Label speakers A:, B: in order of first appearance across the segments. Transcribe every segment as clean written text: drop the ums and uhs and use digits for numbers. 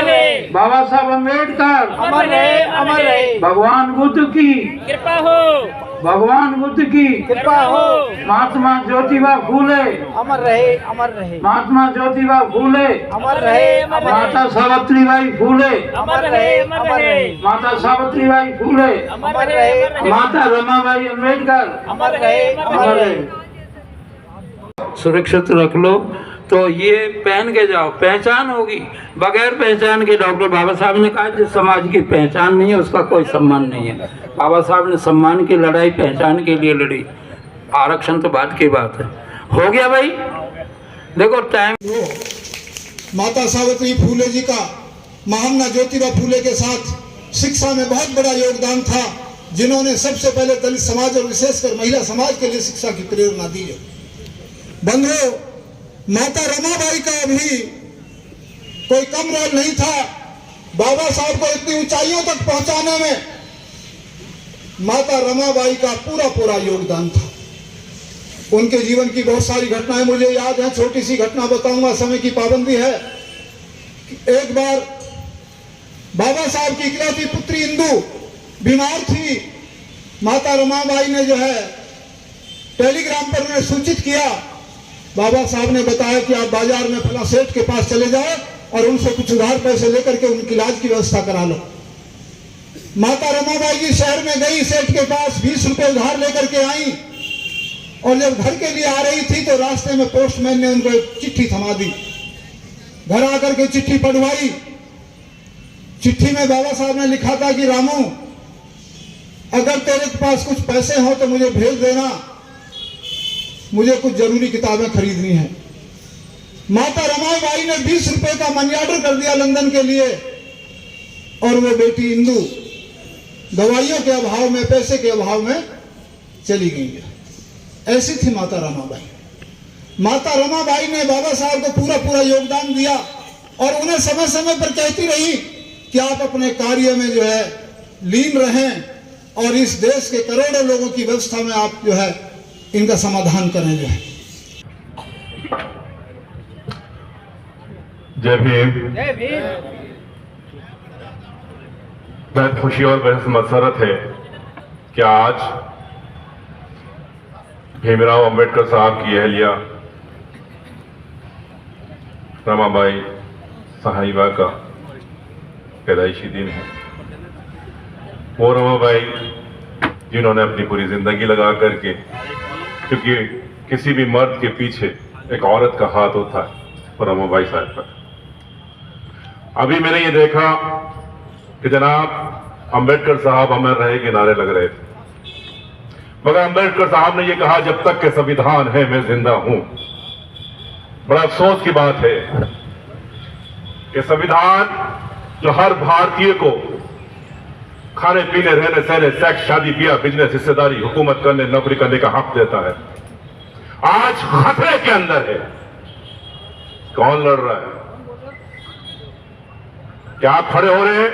A: रहे।
B: बाबा साहब अम्बेडकर
A: अमर रहे, अमर रहे।
B: भगवान बुद्ध की
A: कृपा हो,
B: भगवान बुद्ध की
A: कृपा हो।
B: महात्मा ज्योतिबा फूले
A: अमर रहे, अमर रहे।
B: महात्मा ज्योतिबा फूले
A: अमर रहे, अमर रहे।
B: माता सावित्रीबाई फूले
A: अमर रहे, अमर रहे।
B: माता सावित्रीबाई फूले
A: अमर रहे,
B: माता रमाबाई अम्बेडकर
A: अमर रहे, अमर रहे।
B: सुरक्षित रख लो। तो ये पहन के जाओ, पहचान होगी। बगैर पहचान के डॉक्टर बाबा साहब ने कहा जिस समाज की पहचान नहीं है उसका कोई सम्मान नहीं है। बाबा साहब ने सम्मान की लड़ाई पहचान के लिए लड़ी। आरक्षण तो बात की बात है। हो गया भाई, देखो टाइम।
C: माता सावित्री फूले जी का महात्मा ज्योतिबा फूले के साथ शिक्षा में बहुत बड़ा योगदान था, जिन्होंने सबसे पहले दलित समाज और विशेषकर महिला समाज के लिए शिक्षा की प्रेरणा दी है। बंधुओं, माता रमाबाई का भी कोई कम रोल नहीं था। बाबा साहब को इतनी ऊंचाइयों तक पहुंचाने में माता रमाबाई का पूरा योगदान था। उनके जीवन की बहुत सारी घटनाएं मुझे याद हैं। छोटी सी घटना बताऊंगा, समय की पाबंदी है। एक बार बाबा साहब की इकलौती पुत्री इंदु बीमार थी। माता रमाबाई ने जो है टेलीग्राम पर उन्हें सूचित किया। बाबा साहब ने बताया कि आप बाजार में फला सेठ के पास चले जाओ और उनसे कुछ उधार पैसे लेकर के उनकी इलाज की व्यवस्था करा लो। माता रमाबाई जी शहर में गई, सेठ के पास 20 रुपए उधार लेकर के आई और जब घर के लिए आ रही थी तो रास्ते में पोस्टमैन ने उनको एक चिट्ठी थमा दी। घर आकर के चिट्ठी पढ़वाई। चिट्ठी में बाबा साहब ने लिखा था कि रामू, अगर तेरे पास कुछ पैसे हो तो मुझे भेज देना, मुझे कुछ जरूरी किताबें खरीदनी है। माता रमाबाई ने 20 रुपए का मनी ऑर्डर कर दिया लंदन के लिए और वो बेटी इंदु दवाइयों के अभाव में, पैसे के अभाव में चली गई है। ऐसी थी माता रमाबाई। माता रमाबाई ने बाबा साहब को पूरा योगदान दिया और उन्हें समय समय पर कहती रही कि आप अपने कार्य में जो है लीन रहें और इस देश के करोड़ों लोगों की व्यवस्था में आप जो है इनका समाधान करें। जो है
D: जय भीम।
A: जय भीम।
D: बेहद खुशी और बेहद मसरत है कि आज भीमराव अंबेडकर साहब की अहलिया रमाबाई साहिबा का पैदाइशी दिन है। वो रमाबाई जिन्होंने अपनी पूरी जिंदगी लगा करके, क्योंकि किसी भी मर्द के पीछे एक औरत का हाथ होता है, वो रमाबाई साहब का। अभी मैंने ये देखा कि जनाब अंबेडकर साहब अमर रहे के नारे लग रहे थे, मगर अंबेडकर साहब ने ये कहा जब तक के संविधान है मैं जिंदा हूं। बड़ा अफसोस की बात है कि संविधान जो हर भारतीय को खाने पीने, रहने सहने, सेक्स, शादी ब्याह, बिजनेस, हिस्सेदारी, हुकूमत करने, नौकरी करने का हक देता है, आज खतरे के अंदर है। कौन लड़ रहा है? क्या आप खड़े हो रहे हैं?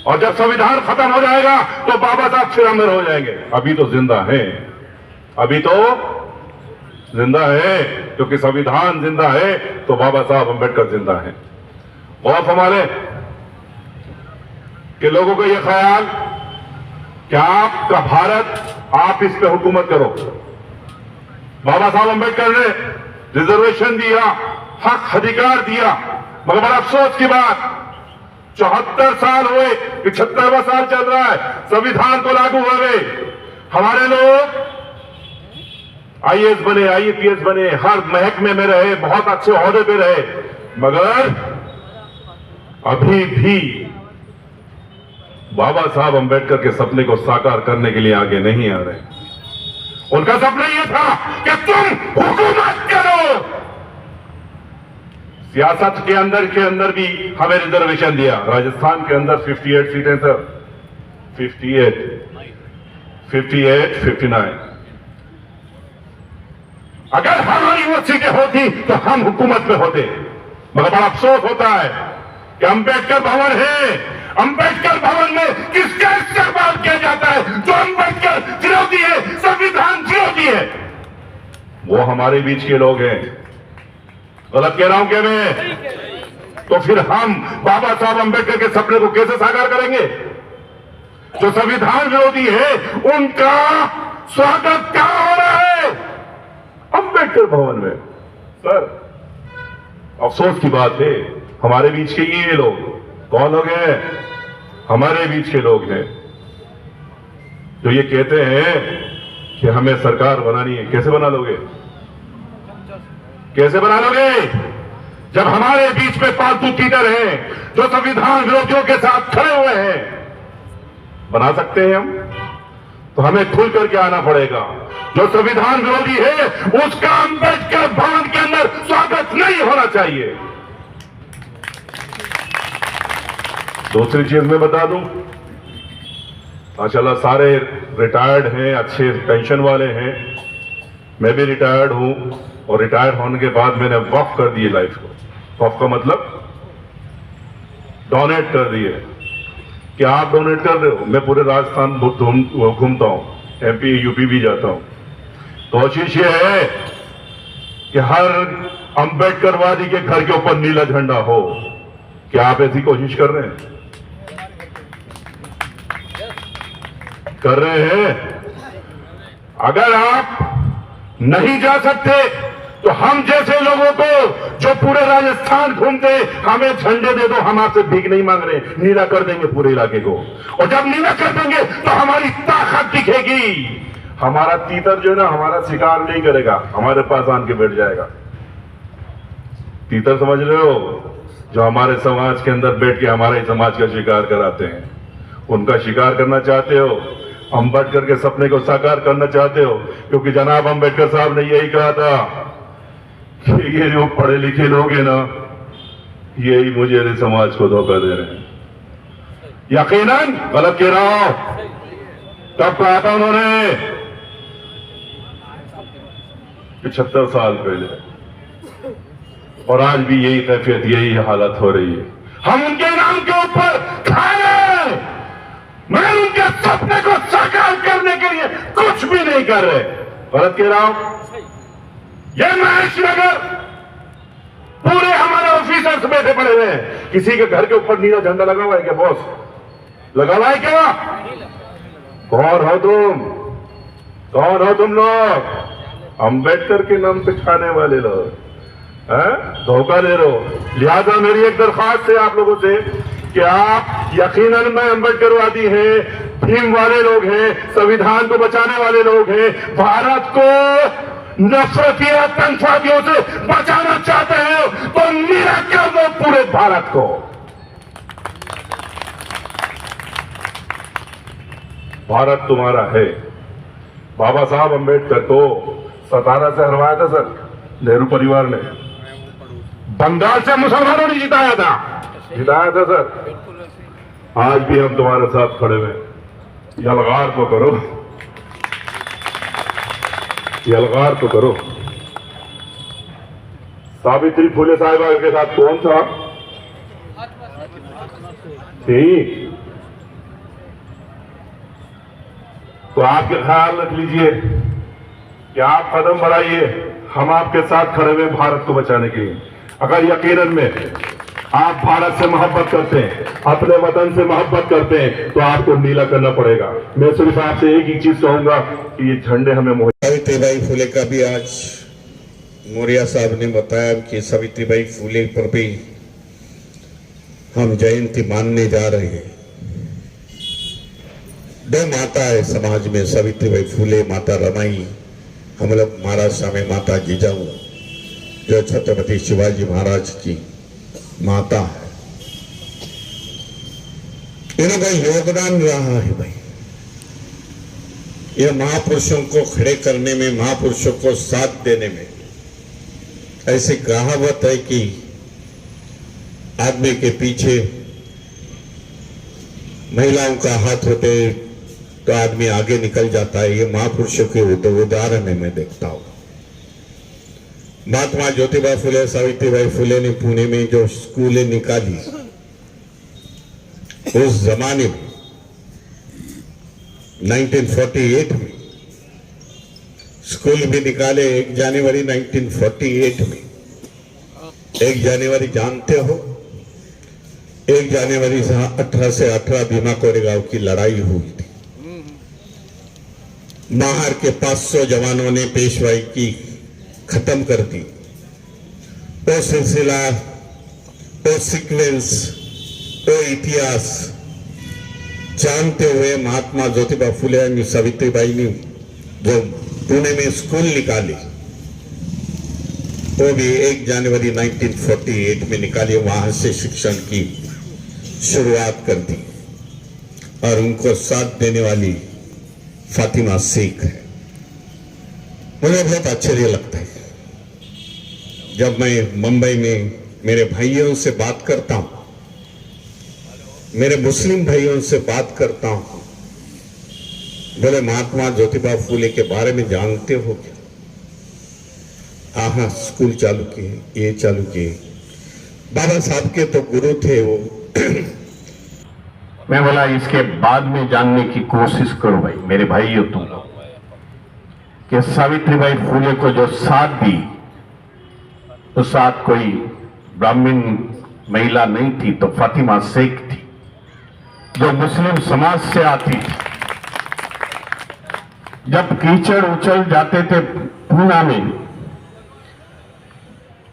D: और जब संविधान खत्म हो जाएगा तो बाबा साहब फिर अमर हो जाएंगे। अभी तो जिंदा है, अभी तो जिंदा है, क्योंकि संविधान जिंदा है तो बाबा साहब अंबेडकर जिंदा है। और हमारे कि लोगों का यह ख्याल कि आपका भारत, आप इस पे हुकूमत करो। बाबा साहब अंबेडकर ने रिजर्वेशन दिया, हक अधिकार दिया, मगर बड़ा अफसोस की बात 74 साल हुए, 75वां साल चल रहा है संविधान को लागू हुए। हमारे लोग आईएएस बने, आईपीएस बने, हर महकमे में रहे, बहुत अच्छे ओहदे पे रहे, मगर अभी भी बाबा साहब अंबेडकर के सपने को साकार करने के लिए आगे नहीं आ रहे। उनका सपना यह था कि तुम हुकूमत करो। सियासत के अंदर भी हमें रिजर्वेशन दिया। राजस्थान के अंदर 58 सीटें सर, 58, 59। अगर हमारी वो सीटें होती तो हम हुकूमत में होते, मगर बड़ा अफसोस होता है कि अंबेडकर भवन है, अंबेडकर भवन में किसका इस्तेमाल किया जाता है? जो अंबेडकर विरोधी है, संविधान विरोधी है, वो हमारे बीच के लोग हैं। गलत कह रहा हूं क्या मैं? तो फिर हम बाबा साहब अंबेडकर के सपने को कैसे साकार करेंगे? जो संविधान विरोधी है उनका स्वागत कहां हो रहा है? अंबेडकर भवन में। सर, अफसोस की बात है, हमारे बीच के ये लोग कौन लोग हैं? हमारे बीच के लोग हैं जो ये कहते हैं कि हमें सरकार बनानी है। कैसे बना लोगे? कैसे बना लोगे जब हमारे बीच में फालतू टीचर हैं जो संविधान विरोधियों के साथ खड़े हुए हैं? बना सकते हैं हम, तो हमें खुल करके आना पड़ेगा। जो संविधान विरोधी है उसका अंबेडकर भवन के अंदर स्वागत नहीं होना चाहिए। दूसरी चीज मैं बता दूं, माशाल्लाह सारे रिटायर्ड हैं, अच्छे पेंशन वाले हैं। मैं भी रिटायर्ड हूं और रिटायर होने के बाद मैंने वक्फ कर दिए लाइफ को। वक्फ का मतलब डोनेट कर दिए। क्या आप डोनेट कर रहे हो? मैं पूरे राजस्थान घूमता हूं, एमपी यूपी भी जाता हूं। कोशिश ये है कि हर अंबेडकरवादी के घर के ऊपर नीला झंडा हो। क्या आप ऐसी कोशिश कर रहे हैं? कर रहे हैं? अगर आप नहीं जा सकते तो हम जैसे लोगों को जो पूरे राजस्थान घूमते, हमें झंडे दे दो, हम आपसे भीख नहीं मांग रहे, नीला कर देंगे पूरे इलाके को। और जब नीला कर देंगे तो हमारी ताकत दिखेगी। हमारा तीतर जो है ना, हमारा शिकार नहीं करेगा, हमारे पास आन के बैठ जाएगा। तीतर समझ रहे हो? जो हमारे समाज के अंदर बैठ के हमारे समाज का शिकार कराते हैं। उनका शिकार करना चाहते हो? अंबेडकर के सपने को साकार करना चाहते हो? क्योंकि जनाब अंबेडकर साहब ने यही कहा था कि ये जो पढ़े लिखे लोग हैं ना, यही मुझे समाज को धोखा दे रहे हैं। यकीनन गलत कह रहा हूं। कब कहा था उन्होंने? 75 साल पहले। और आज भी यही कैफियत, यही हालत हो रही है। हम उनके नाम के ऊपर खाए, मगर उनके सपने को साकार करने के लिए कुछ भी नहीं कर रहे। गलत कह रहा हूं? ये महेश नगर पूरे हमारे ऑफिसर्स बैठे पड़े हुए हैं। किसी के घर के ऊपर नीला झंडा लगा हुआ है क्या बॉस? लगा हुआ है क्या? कौन हो तुम? कौन हो तुम लोग? अंबेडकर के नाम पे खाने वाले लोग धोखा दे रहे हो। लिहाजा मेरी एक दरखास्त है आप लोगों से कि आप यकीनन में अंबेडकरवादी हैं, भीम वाले लोग हैं, संविधान को बचाने वाले लोग हैं, भारत को नफरती आतंकवादियों से बचाना चाहते हैं तो नीला कर दो पूरे भारत को। भारत तुम्हारा है। बाबा साहब अंबेडकर को 17 से हरवाया था सर नेहरू परिवार ने। बंगाल से मुसलमानों ने जिताया था सर। आज भी हम तुम्हारे साथ खड़े हुए। यलगार तो करो, यलगार तो करो। सावित्री फुले साहिबा के साथ कौन था? थी। तो आपके ख्याल रख लीजिए कि आप कदम बढ़ाइए, हम आपके साथ खड़े हुए भारत को बचाने के लिए। अगर यकीनन में आप भारत से मोहब्बत करते हैं, अपने वतन से मोहब्बत करते हैं, तो आपको नीला करना पड़ेगा। मैं सिर्फ आपसे एक ही चीज कहूंगा कि ये झंडे हमें
E: सावित्रीबाई फुले का भी आज मौर्य साहब ने बताया कि सावित्रीबाई फुले पर भी हम जयंती मानने जा रहे हैं। 2 माता है समाज में, सावित्रीबाई फुले, माता रमाई। हम लोग महाराष्ट्र में माता जिजाऊ जो छत्रपति शिवाजी महाराज की माता है, इनका योगदान रहा है भाई। ये महापुरुषों को खड़े करने में, महापुरुषों को साथ देने में। ऐसी कहावत है कि आदमी के पीछे महिलाओं का हाथ होते तो आदमी आगे निकल जाता है। ये महापुरुषों के उदाहरण है, मैं देखता हूं। महात्मा ज्योतिबा फुले, सावित्रीबाई फुले ने पुणे में जो स्कूलें निकाली, उस जमाने में 1948 में स्कूल भी निकाले। 1 जनवरी 1948 में, 1 जनवरी जानते हो 1 जनवरी से 18 से 18 भीमा कोरेगांव की लड़ाई हुई थी। महार के 500 जवानों ने पेशवाई की खत्म कर दी। वो सिलसिला, वो सीक्वेंस, वो इतिहास जानते हुए महात्मा ज्योतिबा फुले और सावित्रीबाई ने जो पुणे में स्कूल निकाली, वो भी 1 जनवरी 1948 में निकाली। वहां से शिक्षण की शुरुआत कर दी और उनको साथ देने वाली फातिमा शेख है। मुझे बहुत आश्चर्य लगता है जब मैं मुंबई में मेरे भाइयों से बात करता हूं, मेरे मुस्लिम भाइयों से बात करता हूं, बोले महात्मा ज्योतिबा फुले के बारे में जानते हो क्या? हाँ, स्कूल चालू किए, ये चालू किए। बाबा साहब के तो गुरु थे वो।
F: मैं बोला इसके बाद में जानने की कोशिश करो भाई, मेरे भाई हो तुम लोग, कि सावित्रीबाई फुले को जो साथ दी, तो साथ कोई ब्राह्मण महिला नहीं थी, तो फातिमा शेख थी, जो मुस्लिम समाज से आती थी। जब कीचड़ उछल जाते थे पूना में,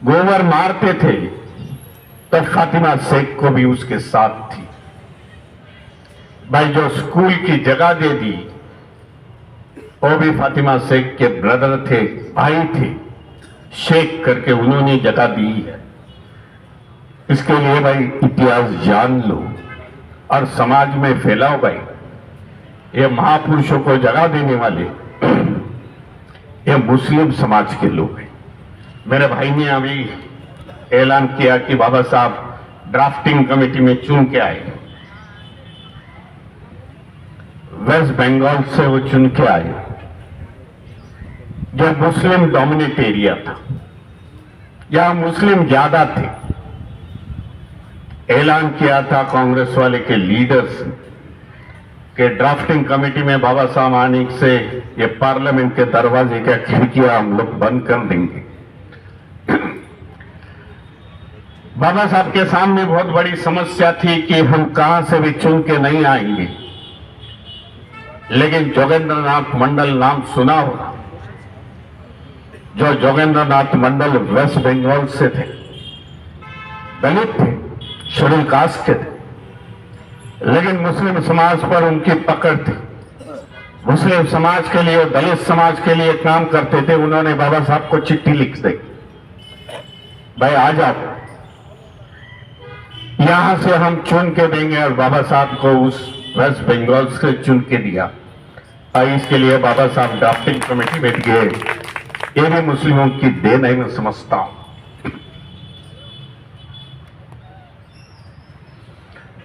F: गोबर मारते थे, तब फातिमा शेख को भी उसके साथ थी। भाई जो स्कूल की जगह दे दी, वो भी फातिमा शेख के ब्रदर थे, भाई थे, शेख करके उन्होंने जगह दी है। इसके लिए भाई इतिहास जान लो और समाज में फैलाओ भाई। ये महापुरुषों को जगह देने वाले ये मुस्लिम समाज के लोग हैं। मेरे भाई ने अभी ऐलान किया कि बाबा साहब ड्राफ्टिंग कमेटी में चुन के आए, वेस्ट बंगाल से वो चुन के आए, जो मुस्लिम डोमिनेट एरिया था, जहां मुस्लिम ज्यादा थे। ऐलान किया था कांग्रेस वाले के लीडर्स के ड्राफ्टिंग कमेटी में बाबा साहब आने से ये पार्लियामेंट के दरवाजे का खिड़कियां हम लोग बंद कर देंगे। बाबा साहब के सामने बहुत बड़ी समस्या थी कि हम कहां से भी चुन के नहीं आएंगे, लेकिन जोगेंद्रनाथ मंडल नाम सुना होगा। जो जोगेंद्रनाथ मंडल वेस्ट बंगाल से थे, दलित थे, शेड्यूल कास्ट के थे, लेकिन मुस्लिम समाज पर उनकी पकड़ थी। मुस्लिम समाज के लिए, दलित समाज के लिए काम करते थे। उन्होंने बाबा साहब को चिट्ठी लिख दी, भाई आ जाओ, यहां से हम चुन के देंगे। और बाबा साहब को उस वेस्ट बंगाल से चुन के दिया और इसके लिए बाबा साहब ड्राफ्टिंग कमेटी में गए। ये भी मुस्लिमों की देन है, मैं समझता हूं।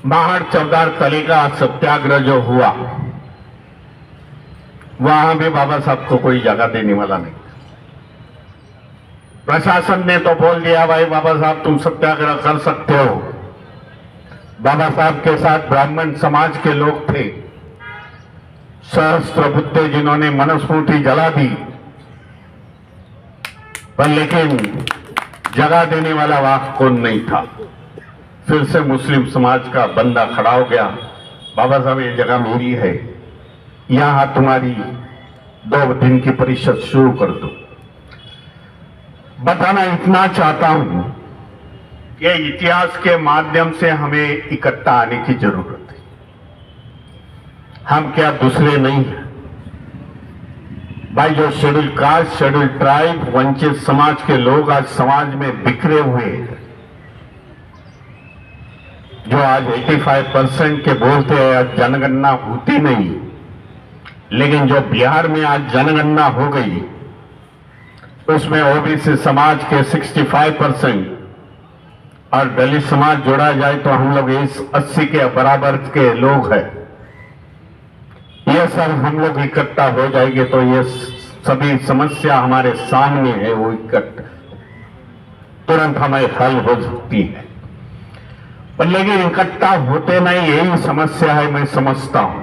F: महार चौदार तली का सत्याग्रह जो हुआ, वहां भी बाबा साहब को कोई जगह देने वाला नहीं। प्रशासन ने तो बोल दिया भाई बाबा साहब तुम सत्याग्रह कर सकते हो। बाबा साहब के साथ ब्राह्मण समाज के लोग थे, सहस्त्र बुद्धे, जिन्होंने मनुस्मृति जला दी, पर लेकिन जगह देने वाला वहां कौन नहीं था। फिर से मुस्लिम समाज का बंदा खड़ा हो गया, बाबा साहब ये जगह मेरी है, यहां तुम्हारी 2 दिन की परिषद शुरू कर दो। बताना इतना चाहता हूं कि इतिहास के माध्यम से हमें इकट्ठा आने की जरूरत है। हम क्या दूसरे नहीं हैं भाई। जो शेड्यूल कास्ट, शेड्यूल ट्राइब, वंचित समाज के लोग आज समाज में बिखरे हुए हैं, जो आज 85% के बोलते हैं आज जनगणना होती नहीं, लेकिन जो बिहार में आज जनगणना हो गई उसमें ओबीसी समाज के 65% और दलित समाज जोड़ा जाए तो हम लोग इस 80 के बराबर के लोग हैं। ये सब हम लोग इकट्ठा हो जाएंगे तो ये सभी समस्या हमारे सामने है, वो इकट्ठा तुरंत हमें हल हो सकती है। पर लेकिन इकट्ठा होते नहीं, यही समस्या है। मैं समझता हूं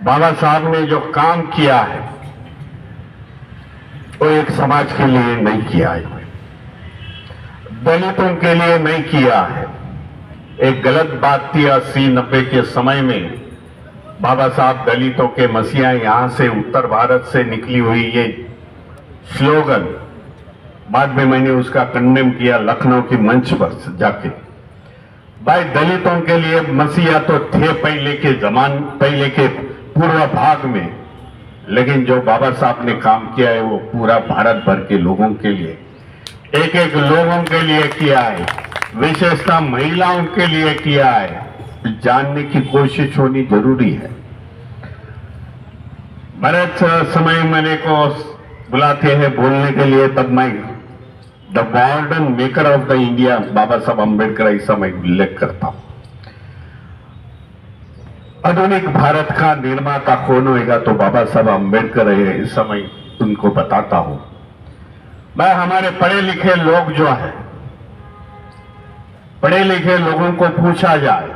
F: बाबा साहब ने जो काम किया है वो एक समाज के लिए नहीं किया है, दलितों के लिए नहीं किया है, एक गलत बात थी 80-90 के समय में। बाबा साहब दलितों के मसीहा यहां से उत्तर भारत से निकली हुई ये स्लोगन, बाद में मैंने उसका कंडेम किया लखनऊ की मंच पर जाके। भाई दलितों के लिए मसीहा तो थे पहले के पूर्व भाग में, लेकिन जो बाबा साहब ने काम किया है वो पूरा भारत भर के लोगों के लिए, एक एक लोगों के लिए किया है, विशेषतः महिलाओं के लिए किया है। जानने की कोशिश होनी जरूरी है। बहुत समय मेरे को बुलाते हैं बोलने के लिए, तब मैं the modern maker of the India Baba Saheb Ambedkar ऐसा मैं उल्लेख करता हूं। आधुनिक भारत का निर्माता कौन होगा तो बाबा साहब अम्बेडकर है, इस समय उनको बताता हूं मैं। हमारे पढ़े लिखे लोग जो है, पढ़े लिखे लोगों को पूछा जाए,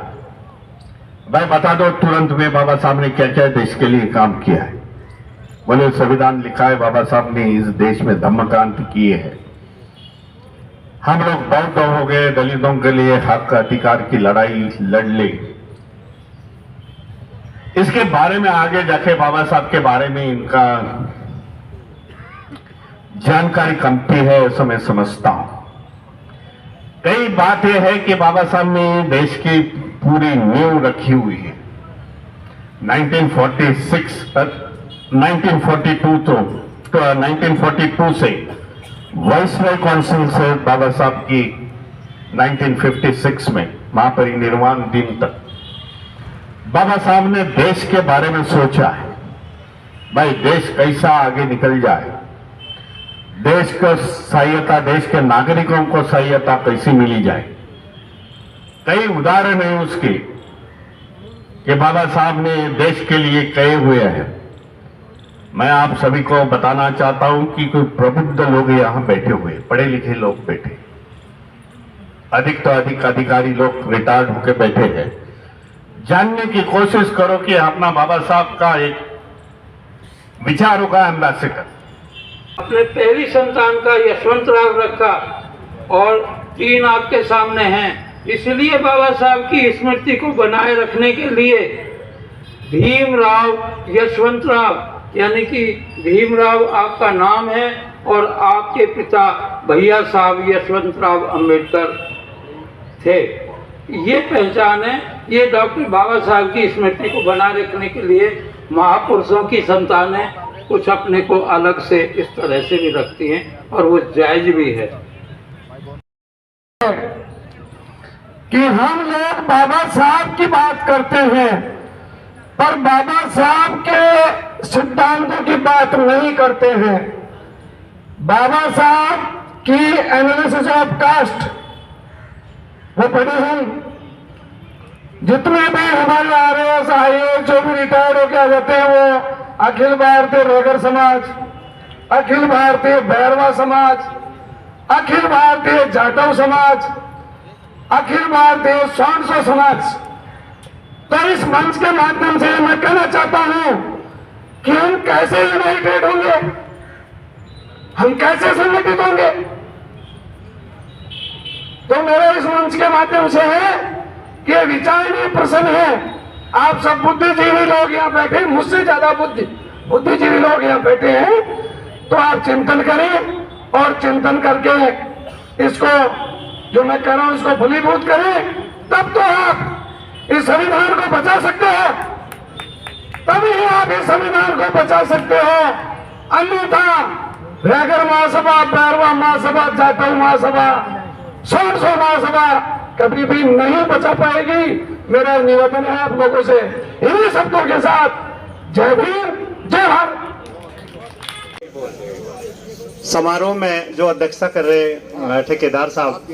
F: भाई बता दो तुरंत में बाबा साहब ने क्या क्या देश के लिए काम किया है। बोले संविधान लिखा है, बाबा साहब ने इस देश में धम्म क्रांति की है। हम लोग बौद्ध हो गए, दलितों के लिए हक अधिकार की लड़ाई लड़ ले। इसके बारे में आगे जाके बाबा साहब के बारे में इनका जानकारी कमती है, ऐसा मैं समझता हूं। कई बात यह है कि बाबा साहब ने देश की पूरी नींव रखी हुई है। 1942 से वाइसरॉय काउंसिल से बाबा साहब की 1956 में महापरिनिर्वाण दिन तक बाबा साहब ने देश के बारे में सोचा है, भाई देश कैसा आगे निकल जाए, देश को सहायता, देश के नागरिकों को सहायता कैसी मिली जाए। कई उदाहरण है उसके कि बाबा साहब ने देश के लिए कहे हुए हैं। मैं आप सभी को बताना चाहता हूं कि कोई प्रबुद्ध लोग यहां बैठे हुए, पढ़े लिखे लोग बैठे, अधिक तो अधिक अधिकारी लोग रिटायर्ड होकर बैठे हैं। जानने की कोशिश करो कि अपना बाबा साहब का एक विचारों का एम्बेसडर।
B: अपने पहली संतान का यशवंतराव रखा और 3 आपके सामने हैं, इसलिए बाबा साहब की स्मृति को बनाए रखने के लिए भीमराव यशवंतराव, यानी कि भीमराव आपका नाम है और आपके पिता भैया साहब यशवंतराव अम्बेडकर थे। ये पहचान है। ये डॉक्टर बाबा साहब की स्मृति को बनाए रखने के लिए महापुरुषों की संतानें कुछ अपने को अलग से इस तरह से भी रखती हैं और वो जायज भी है
G: कि हम लोग बाबा साहब की बात करते हैं पर बाबा साहब के सिद्धांतों की बात नहीं करते हैं। बाबा साहब की एनालिसिस ऑफ कास्ट वो पढ़े हम, जितने भी हमारे RAS IAS जो भी रिटायर्ड होकर आ जाते हैं वो अखिल भारतीय रेगर समाज, अखिल भारतीय भैरवा समाज, अखिल भारतीय जाटव समाज, अखिल भारतीय सौंसो समाज। तो इस मंच के माध्यम से मैं कहना चाहता हूं कि हम कैसे यूनाइटेड होंगे, हम कैसे संगठित होंगे। तो मेरे इस मंच के माध्यम से है कि विचारणीय प्रश्न है। आप सब बुद्धिजीवी लोग यहाँ बैठे, मुझसे ज्यादा बुद्धिजीवी लोग यहाँ बैठे हैं, तो आप चिंतन करें और चिंतन करके इसको जो मैं कह रहा हूं इसको फलीभूत करें, तब तो आप इस संविधान को बचा सकते हो, तभी आप इस संविधान को बचा सकते हो। अन्यथा रेगर महासभा, भैरवा महासभा, जाटव महासभा, सौंसो महासभा कभी भी नहीं बचा पाएगी। मेरा निवेदन है आप लोगों से इन्हीं शब्दों के साथ, जय भीम, जय भारत।
H: समारोह में जो अध्यक्षता कर रहे ठेकेदार साहब,